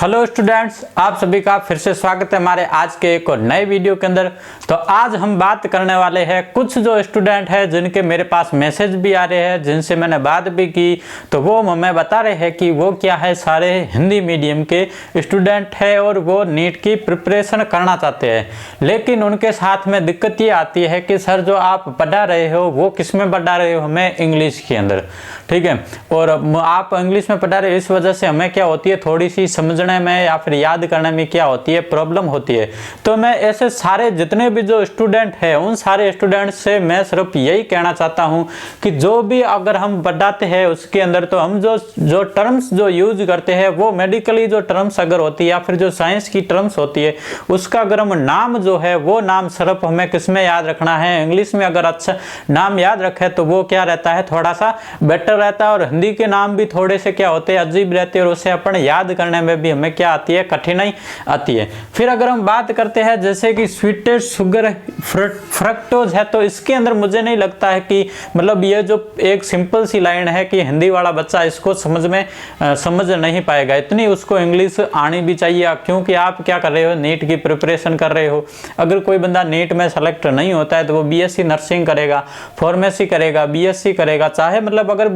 Hello students, आप सभी का फिर से स्वागत है हमारे आज के एक और नए वीडियो के अंदर। तो आज हम बात करने वाले हैं कुछ जो स्टूडेंट हैं जिनके मेरे पास मैसेज भी आ रहे हैं, जिनसे मैंने बात भी की, तो वो हमें बता रहे हैं कि वो क्या है, सारे हिंदी मीडियम के स्टूडेंट है और वो नीट की प्रिपरेशन करना चाहते हैं। लेकिन उनके साथ में दिक्कत ये आती है कि सर जो आप पढ़ा रहे हो वो किस में पढ़ा रहे हो, हमें इंग्लिश के अंदर, ठीक है, और आप इंग्लिश में पढ़ा रहे हो, इस वजह से हमें क्या होती है, थोड़ी सी समझने में या फिर याद करने में क्या होती है, प्रॉब्लम होती है। तो मैं ऐसे सारे जितने भी जो स्टूडेंट हैं उन सारे स्टूडेंट से मैं सिर्फ यही कहना चाहता हूं कि जो भी अगर हम पढ़ाते हैं उसके अंदर तो हम जो टर्म्स जो यूज करते हैं वो मेडिकली जो टर्म्स अगर होती है या फिर जो साइंस की टर्म्स होती है उसका अगर हम नाम जो है वो नाम सिर्फ हमें किस में याद रखना है, इंग्लिश में अगर अच्छा नाम याद रखे तो वो क्या रहता है, थोड़ा सा बेटर रहता है। और हिंदी के नाम भी थोड़े से क्या होते हैं, अजीब रहते हैं और उसे अपन याद करने में भी हमें क्या आती है, कठिनाई आती है। फिर अगर हम बात करते हैं जैसे कि स्वीटेस्ट शुगर फ्रक्टोज है, तो इसके अंदर मुझे नहीं लगता है कि मतलब ये जो एक सिंपल सी लाइन है कि हिंदी वाला बच्चा इसको समझ नहीं पाएगा, इतनी उसको इंग्लिश आनी भी चाहिए। क्योंकि आप क्या कर रहे हो, नीट की प्रिपरेशन कर रहे हो। अगर कोई बंदा नीट में सेलेक्ट नहीं होता है तो वो बीएससी नर्सिंग करेगा, फार्मेसी करेगा, बीएससी करेगा, चाहे मतलब अगर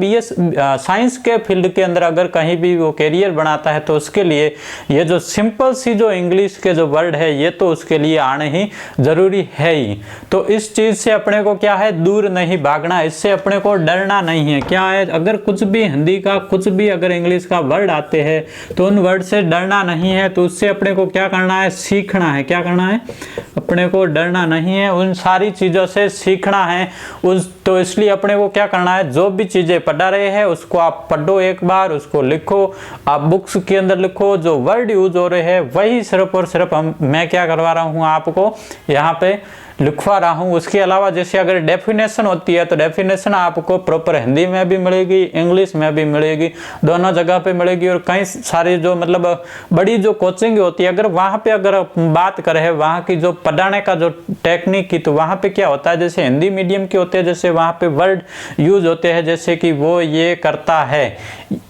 साइंस के फील्ड के अंदर अगर कहीं भी वो कैरियर बनाता है तो उसके लिए ये जो सिंपल सी जो इंग्लिश के जो वर्ड है ये तो उसके लिए आने ही जरूरी है ही। तो इस चीज से अपने को क्या है, दूर नहीं भागना, इससे अपने को डरना नहीं है। क्या है, अगर कुछ भी हिंदी का कुछ भी अगर इंग्लिश का वर्ड आते हैं तो उन वर्ड से डरना नहीं है। तो उससे अपने को क्या करना है, सीखना है। क्या करना है, अपने को डरना नहीं है, उन सारी चीजों से सीखना है। तो इसलिए अपने को क्या करना है, जो भी चीजें पढ़ा रहे हैं उसको आप पढ़ो, एक बार उसको लिखो, आप बुक्स के अंदर लिखो, जो वर्ड यूज हो रहे हैं वही सिर्फ और सिर्फ मैं क्या करवा रहा हूं, आपको यहाँ पे लिखवा रहा हूं। उसके अलावा जैसे अगर डेफिनेशन होती है तो डेफिनेशन आपको प्रॉपर हिंदी में भी मिलेगी, इंग्लिश में भी मिलेगी, दोनों जगह पे मिलेगी। और कई सारी जो मतलब बड़ी जो कोचिंग होती है, अगर वहां पे अगर बात करें वहां की जो पढ़ाने का जो टेक्निक की, तो वहां पे क्या होता है, जैसे हिंदी मीडियम के होते हैं, जैसे वहां पे वर्ड यूज होते हैं, जैसे कि वो ये करता है,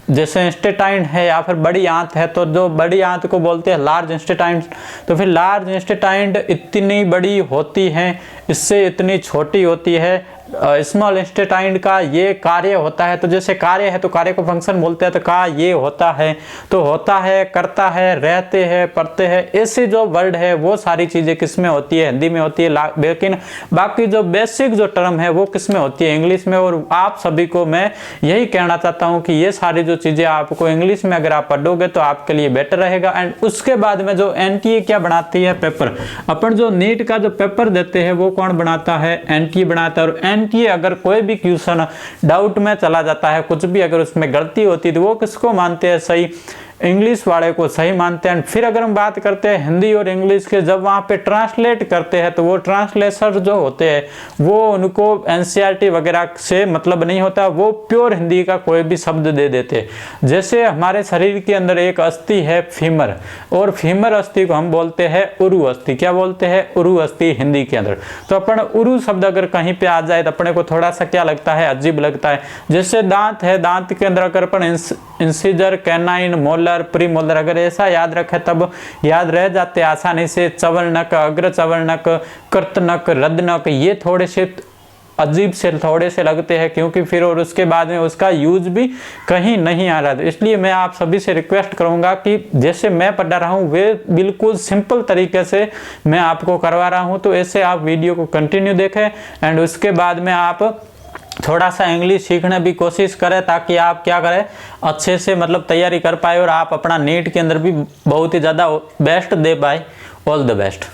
जैसे इंस्टेटाइन है या फिर बड़ी आंत है, तो जो बड़ी आंत को बोलते हैं लार्ज इंस्टेटाइन। तो फिर लार्ज इंस्टेटाइन इतनी बड़ी होती है, इससे इतनी छोटी होती है। स्मॉल इंस्टेटाइन का ये कार्य होता है, तो जैसे कार्य है तो कार्य को फंक्शन बोलते हैं, तो का ये होता है, तो होता है, करता है, रहते हैं, पढ़ते हैं, ऐसे जो वर्ड है वो सारी चीजें किस में होती है, हिंदी में होती है। लेकिन बाकी जो बेसिक जो टर्म है वो किस में होती है, इंग्लिश में। और आप सभी को मैं यही कहना चाहता हूँ कि ये सारी जो चीजें आपको इंग्लिश में अगर आप पढ़ोगे तो आपके लिए बेटर रहेगा। एंड उसके बाद में जो एनटीए क्या बनाती है, पेपर, अपन जो नीट का जो पेपर देते हैं वो कौन बनाता है, एनटीए बनाता है। और एनटीए अगर कोई भी क्वेश्चन डाउट में चला जाता है, कुछ भी अगर उसमें गलती होती है तो वो किसको मानते हैं, सही, इंग्लिश वाले को सही मानते हैं। फिर अगर हम बात करते हैं हिंदी और इंग्लिश के, जब वहां पे ट्रांसलेट करते हैं तो वो ट्रांसलेटर जो होते हैं वो उनको एनसीईआरटी वगैरह से मतलब नहीं होता, वो प्योर हिंदी का कोई भी शब्द दे देते हैं। जैसे हमारे शरीर के अंदर एक अस्थि है फीमर, और फीमर अस्थि को हम बोलते हैं उरु अस्थि। क्या बोलते हैं, उरु अस्थि हिंदी के अंदर। तो अपन उरु शब्द अगर कहीं पे आ जाए तो अपने को थोड़ा सा क्या लगता है, अजीब लगता है। जैसे दांत है, दांत के अंदर अगर अपन इंसिजर, कैनाइन, मोलर, प्रीमोलर अगर ऐसा याद रखे तब याद रह जाते आसानी से। चवर्णक, अग्र चवर्णक, कर्तनक, रदनक, ये थोड़े से अजीब से थोड़े से लगते हैं, क्योंकि फिर और उसके बाद में उसका यूज भी कहीं नहीं आ रहा है। इसलिए मैं आप सभी से रिक्वेस्ट करूंगा कि जैसे मैं पढ़ा रहा हूं वे बिल्कुल सिंपल तरीके से मैं आपको करवा रहा हूं, तो ऐसे आप वीडियो को कंटिन्यू देखें एंड उसके बाद में आप थोड़ा सा इंग्लिश सीखने की कोशिश करें, ताकि आप क्या करें, अच्छे से मतलब तैयारी कर पाए और आप अपना नीट के अंदर भी बहुत ही ज़्यादा बेस्ट दे पाए। All the best.